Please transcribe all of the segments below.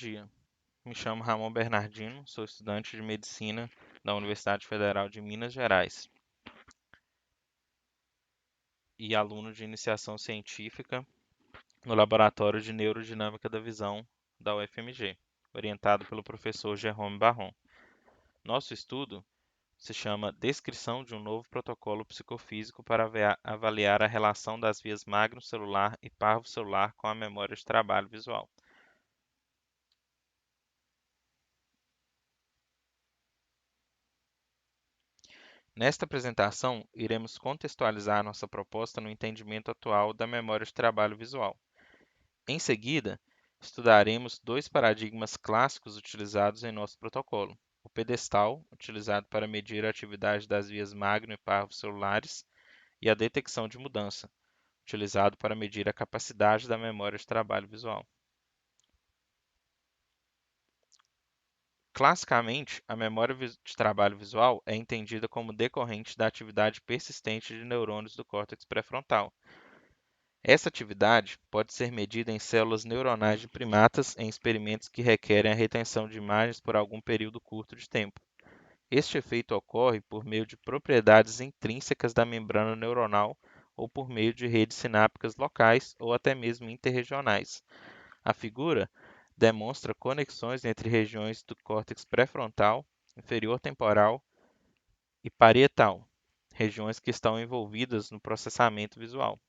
dia. Me chamo Ramon Bernardino, sou estudante de medicina da Universidade Federal de Minas Gerais e aluno de iniciação científica no Laboratório de Neurodinâmica da Visão da UFMG, orientado pelo professor Jerome Barron. Nosso estudo se chama Descrição de um novo protocolo psicofísico para avaliar a relação das vias magnocelular e parvocelular com a memória de trabalho visual. Nesta apresentação, iremos contextualizar nossa proposta no entendimento atual da memória de trabalho visual. Em seguida, estudaremos dois paradigmas clássicos utilizados em nosso protocolo: o pedestal, utilizado para medir a atividade das vias magno e parvocelulares, e a detecção de mudança, utilizado para medir a capacidade da memória de trabalho visual. Classicamente, a memória de trabalho visual é entendida como decorrente da atividade persistente de neurônios do córtex pré-frontal. Essa atividade pode ser medida em células neuronais de primatas em experimentos que requerem a retenção de imagens por algum período curto de tempo. Este efeito ocorre por meio de propriedades intrínsecas da membrana neuronal ou por meio de redes sinápticas locais ou até mesmo interregionais. A figura demonstra conexões entre regiões do córtex pré-frontal, inferior temporal e parietal, regiões que estão envolvidas no processamento visual.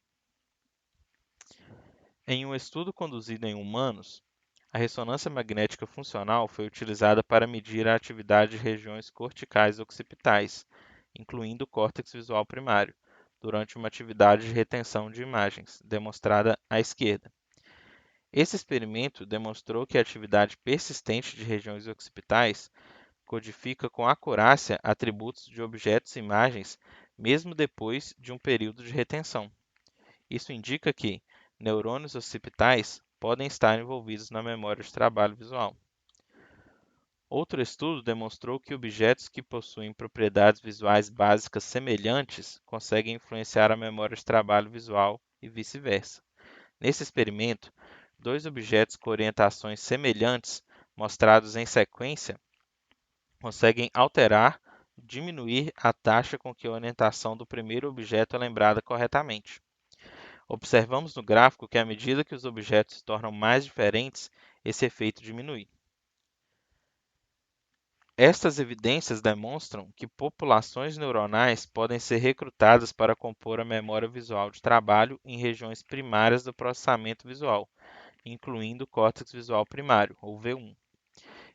Em um estudo conduzido em humanos, a ressonância magnética funcional foi utilizada para medir a atividade de regiões corticais occipitais, incluindo o córtex visual primário, durante uma atividade de retenção de imagens, demonstrada à esquerda. Esse experimento demonstrou que a atividade persistente de regiões occipitais codifica com acurácia atributos de objetos e imagens, mesmo depois de um período de retenção. Isso indica que neurônios occipitais podem estar envolvidos na memória de trabalho visual. Outro estudo demonstrou que objetos que possuem propriedades visuais básicas semelhantes conseguem influenciar a memória de trabalho visual e vice-versa. Nesse experimento, dois objetos com orientações semelhantes, mostrados em sequência, conseguem alterar, diminuir a taxa com que a orientação do primeiro objeto é lembrada corretamente. Observamos no gráfico que à medida que os objetos se tornam mais diferentes, esse efeito diminui. Estas evidências demonstram que populações neuronais podem ser recrutadas para compor a memória visual de trabalho em regiões primárias do processamento visual, incluindo o córtex visual primário, ou V1,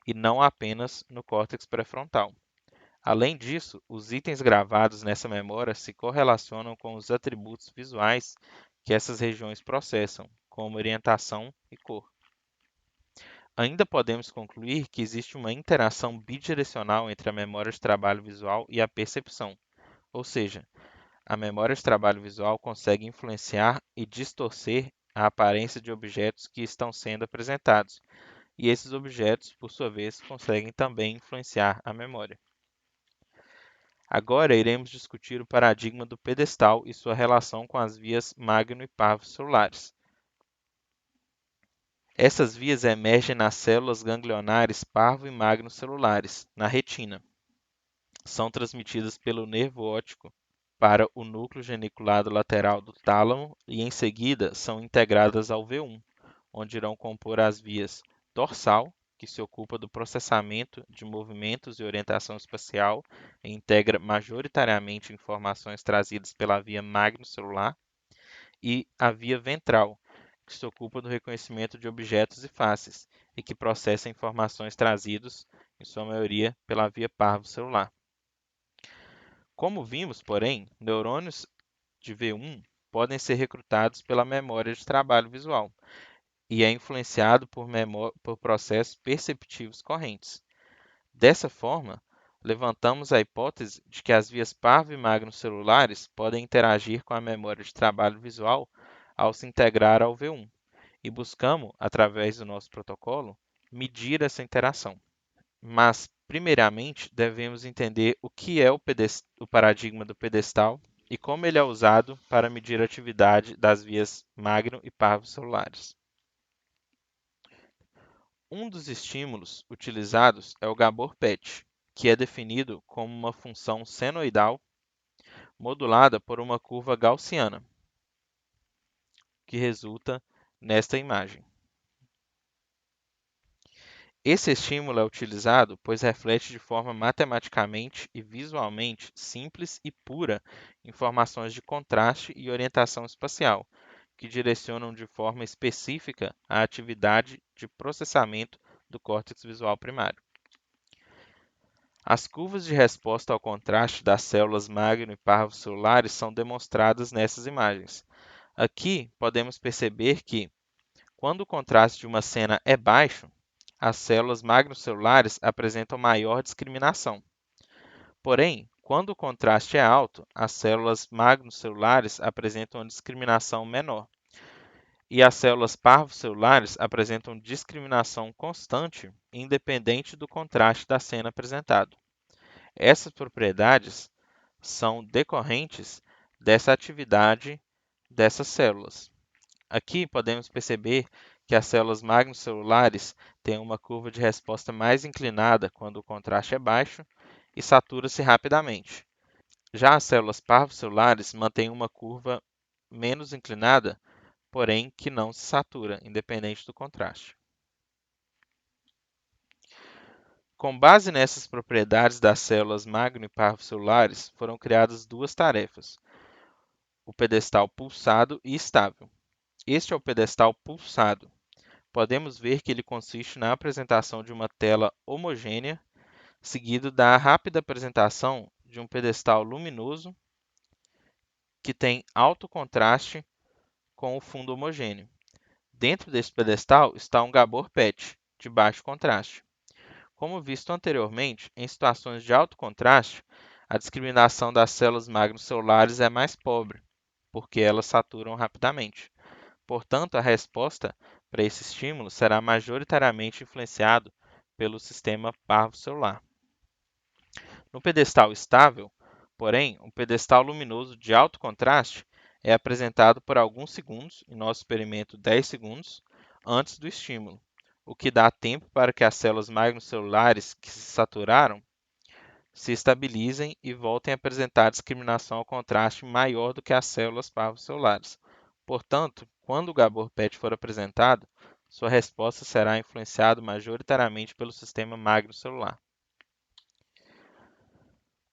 e não apenas no córtex pré-frontal. Além disso, os itens gravados nessa memória se correlacionam com os atributos visuais que essas regiões processam, como orientação e cor. Ainda podemos concluir que existe uma interação bidirecional entre a memória de trabalho visual e a percepção, ou seja, a memória de trabalho visual consegue influenciar e distorcer a aparência de objetos que estão sendo apresentados, e esses objetos, por sua vez, conseguem também influenciar a memória. Agora iremos discutir o paradigma do pedestal e sua relação com as vias magno e parvocelulares. Essas vias emergem nas células ganglionares parvo e magnocelulares, na retina. São transmitidas pelo nervo óptico para o núcleo geniculado lateral do tálamo e em seguida são integradas ao V1, onde irão compor as vias dorsal, que se ocupa do processamento de movimentos e orientação espacial e integra majoritariamente informações trazidas pela via magnocelular, e a via ventral, que se ocupa do reconhecimento de objetos e faces e que processa informações trazidas, em sua maioria, pela via parvocelular. Como vimos, porém, neurônios de V1 podem ser recrutados pela memória de trabalho visual e é influenciado por processos perceptivos correntes. Dessa forma, levantamos a hipótese de que as vias parvo e magnocelulares podem interagir com a memória de trabalho visual ao se integrar ao V1 e buscamos, através do nosso protocolo, medir essa interação. Mas, primeiramente, devemos entender o que é o paradigma do pedestal e como ele é usado para medir a atividade das vias magno e parvocelulares. Um dos estímulos utilizados é o Gabor PET, que é definido como uma função senoidal modulada por uma curva gaussiana, que resulta nesta imagem. Esse estímulo é utilizado pois reflete de forma matematicamente e visualmente simples e pura informações de contraste e orientação espacial, que direcionam de forma específica a atividade de processamento do córtex visual primário. As curvas de resposta ao contraste das células magno e parvocelulares são demonstradas nessas imagens. Aqui podemos perceber que, quando o contraste de uma cena é baixo, as células magnocelulares apresentam maior discriminação. Porém, quando o contraste é alto, as células magnocelulares apresentam uma discriminação menor. E as células parvocelulares apresentam discriminação constante, independente do contraste da cena apresentado. Essas propriedades são decorrentes dessa atividade dessas células. Aqui podemos perceber que as células magnocelulares têm uma curva de resposta mais inclinada quando o contraste é baixo e satura-se rapidamente. Já as células parvocelulares mantêm uma curva menos inclinada, porém que não se satura, independente do contraste. Com base nessas propriedades das células magno e parvocelulares, foram criadas duas tarefas: o pedestal pulsado e estável. Este é o pedestal pulsado. Podemos ver que ele consiste na apresentação de uma tela homogênea, seguido da rápida apresentação de um pedestal luminoso que tem alto contraste com o fundo homogêneo. Dentro desse pedestal está um Gabor PET, de baixo contraste. Como visto anteriormente, em situações de alto contraste, a discriminação das células magnocelulares é mais pobre, porque elas saturam rapidamente. Portanto, a resposta para esse estímulo será majoritariamente influenciado pelo sistema parvocelular. No pedestal estável, porém, um pedestal luminoso de alto contraste é apresentado por alguns segundos, em nosso experimento 10 segundos, antes do estímulo, o que dá tempo para que as células magnocelulares que se saturaram se estabilizem e voltem a apresentar discriminação ao contraste maior do que as células parvocelulares. Portanto, quando o Gabor PET for apresentado, sua resposta será influenciada majoritariamente pelo sistema magnocelular.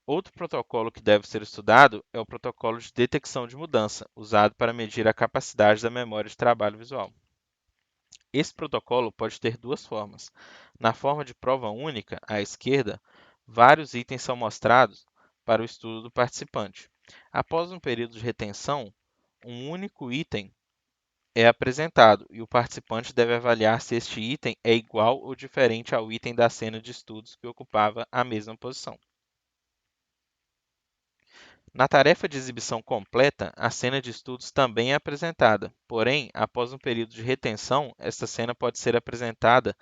Outro protocolo que deve ser estudado é o protocolo de detecção de mudança, usado para medir a capacidade da memória de trabalho visual. Esse protocolo pode ter duas formas. Na forma de prova única, à esquerda, vários itens são mostrados para o estudo do participante. Após um período de retenção, um único item é apresentado e o participante deve avaliar se este item é igual ou diferente ao item da cena de estudos que ocupava a mesma posição. Na tarefa de exibição completa, a cena de estudos também é apresentada, porém, após um período de retenção, esta cena pode ser apresentada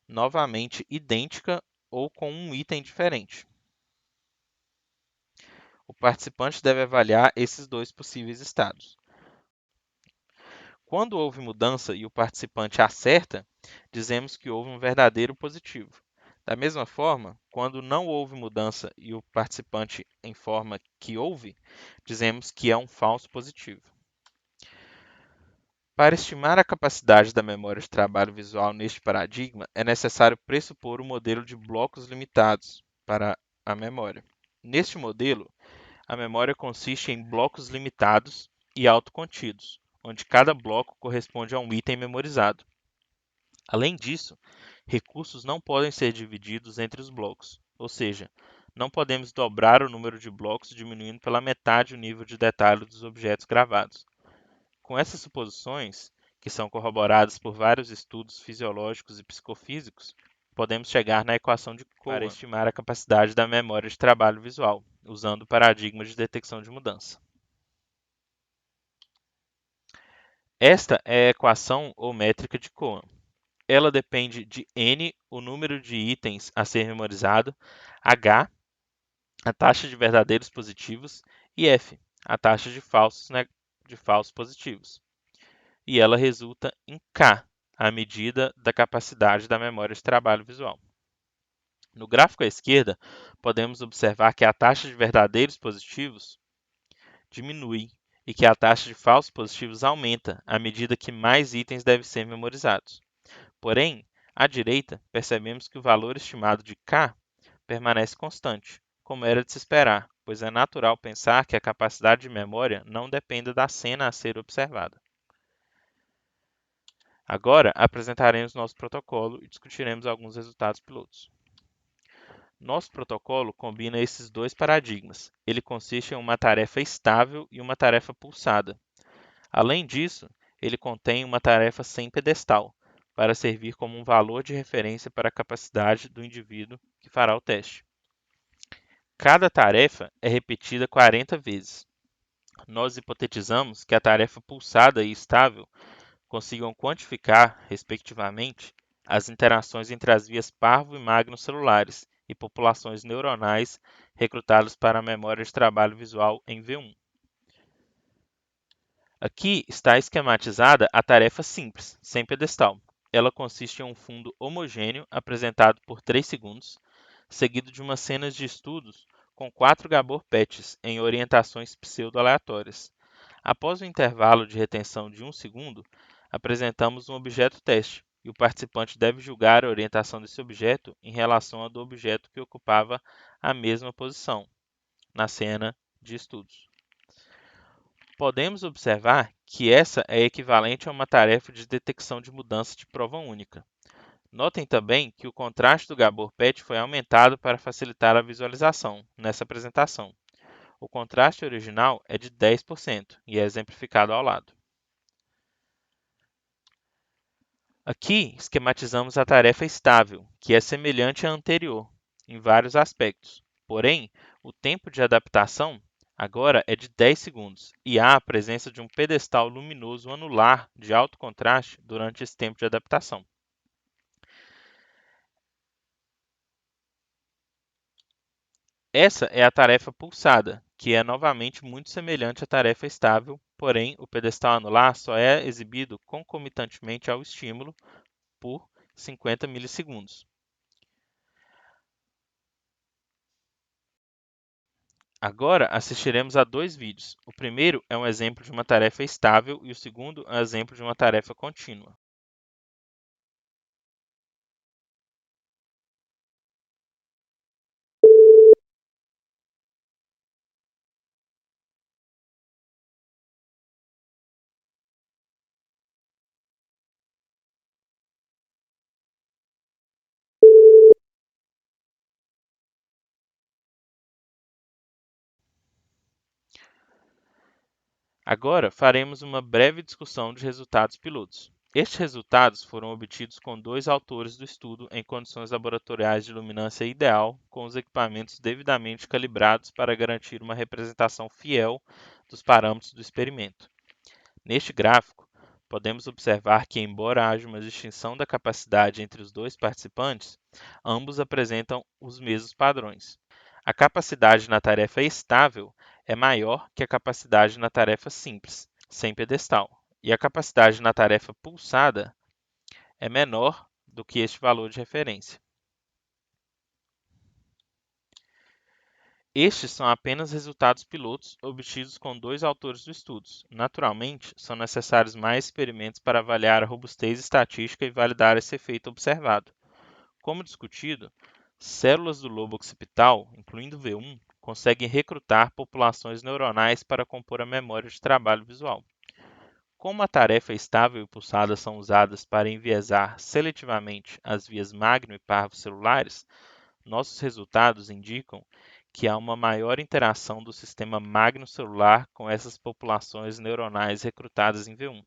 novamente idêntica ou com um item diferente. O participante deve avaliar esses dois possíveis estados. Quando houve mudança e o participante acerta, dizemos que houve um verdadeiro positivo. Da mesma forma, quando não houve mudança e o participante informa que houve, dizemos que é um falso positivo. Para estimar a capacidade da memória de trabalho visual neste paradigma, é necessário pressupor um modelo de blocos limitados para a memória. Neste modelo, a memória consiste em blocos limitados e autocontidos, onde cada bloco corresponde a um item memorizado. Além disso, recursos não podem ser divididos entre os blocos, ou seja, não podemos dobrar o número de blocos diminuindo pela metade o nível de detalhe dos objetos gravados. Com essas suposições, que são corroboradas por vários estudos fisiológicos e psicofísicos, podemos chegar na equação de Cohen para estimar a capacidade da memória de trabalho visual, usando o paradigma de detecção de mudança. Esta é a equação ou métrica de Cohen. Ela depende de n, o número de itens a ser memorizado, h, a taxa de verdadeiros positivos, e f, a taxa de falsos positivos. E ela resulta em k, à medida da capacidade da memória de trabalho visual. No gráfico à esquerda, podemos observar que a taxa de verdadeiros positivos diminui e que a taxa de falsos positivos aumenta à medida que mais itens devem ser memorizados. Porém, à direita, percebemos que o valor estimado de k permanece constante, como era de se esperar, pois é natural pensar que a capacidade de memória não dependa da cena a ser observada. Agora, apresentaremos nosso protocolo e discutiremos alguns resultados pilotos. Nosso protocolo combina esses dois paradigmas. Ele consiste em uma tarefa estável e uma tarefa pulsada. Além disso, ele contém uma tarefa sem pedestal, para servir como um valor de referência para a capacidade do indivíduo que fará o teste. Cada tarefa é repetida 40 vezes. Nós hipotetizamos que a tarefa pulsada e estável consigam quantificar, respectivamente, as interações entre as vias parvo e magno celulares e populações neuronais recrutadas para a memória de trabalho visual em V1. Aqui está esquematizada a tarefa simples, sem pedestal. Ela consiste em um fundo homogêneo apresentado por 3 segundos, seguido de umas cenas de estudos com 4 Gabor patches em orientações pseudo-aleatórias. Após o intervalo de retenção de 1 segundo, apresentamos um objeto teste, e o participante deve julgar a orientação desse objeto em relação à do objeto que ocupava a mesma posição na cena de estudos. Podemos observar que essa é equivalente a uma tarefa de detecção de mudança de prova única. Notem também que o contraste do Gabor Patch foi aumentado para facilitar a visualização nessa apresentação. O contraste original é de 10% e é exemplificado ao lado. Aqui esquematizamos a tarefa estável, que é semelhante à anterior em vários aspectos. Porém, o tempo de adaptação agora é de 10 segundos e há a presença de um pedestal luminoso anular de alto contraste durante esse tempo de adaptação. Essa é a tarefa pulsada, que é novamente muito semelhante à tarefa estável, porém o pedestal anular só é exibido concomitantemente ao estímulo por 50 milissegundos. Agora assistiremos a dois vídeos. O primeiro é um exemplo de uma tarefa estável e o segundo é um exemplo de uma tarefa contínua. Agora faremos uma breve discussão de resultados pilotos. Estes resultados foram obtidos com dois autores do estudo em condições laboratoriais de luminância ideal, com os equipamentos devidamente calibrados para garantir uma representação fiel dos parâmetros do experimento. Neste gráfico, podemos observar que, embora haja uma distinção da capacidade entre os dois participantes, ambos apresentam os mesmos padrões. A capacidade na tarefa estável é maior que a capacidade na tarefa simples, sem pedestal, e a capacidade na tarefa pulsada é menor do que este valor de referência. Estes são apenas resultados pilotos obtidos com dois autores do estudo. Naturalmente, são necessários mais experimentos para avaliar a robustez estatística e validar esse efeito observado. Como discutido, células do lobo occipital, incluindo V1, conseguem recrutar populações neuronais para compor a memória de trabalho visual. Como a tarefa estável e pulsada são usadas para enviesar seletivamente as vias magno e parvo celulares, nossos resultados indicam que há uma maior interação do sistema magnocelular com essas populações neuronais recrutadas em V1,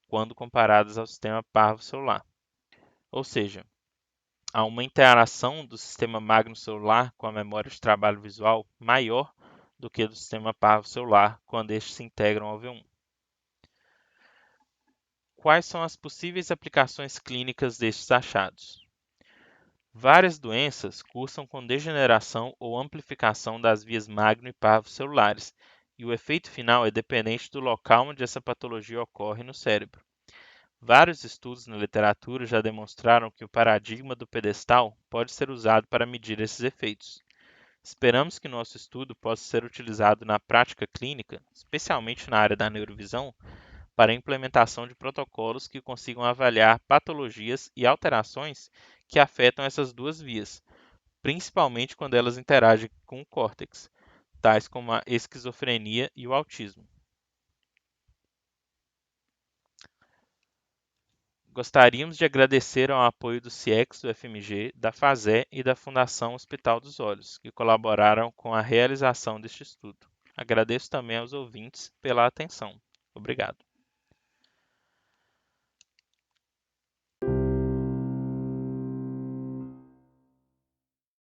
quando comparadas ao sistema parvocelular. Ou seja, há uma interação do sistema magnocelular com a memória de trabalho visual maior do que do sistema parvocelular quando estes se integram ao V1. Quais são as possíveis aplicações clínicas destes achados? Várias doenças cursam com degeneração ou amplificação das vias magno e parvocelulares, e o efeito final é dependente do local onde essa patologia ocorre no cérebro. Vários estudos na literatura já demonstraram que o paradigma do pedestal pode ser usado para medir esses efeitos. Esperamos que nosso estudo possa ser utilizado na prática clínica, especialmente na área da neurovisão, para a implementação de protocolos que consigam avaliar patologias e alterações que afetam essas duas vias, principalmente quando elas interagem com o córtex, tais como a esquizofrenia e o autismo. Gostaríamos de agradecer ao apoio do CIEX, do FMG, da FASE e da Fundação Hospital dos Olhos, que colaboraram com a realização deste estudo. Agradeço também aos ouvintes pela atenção. Obrigado.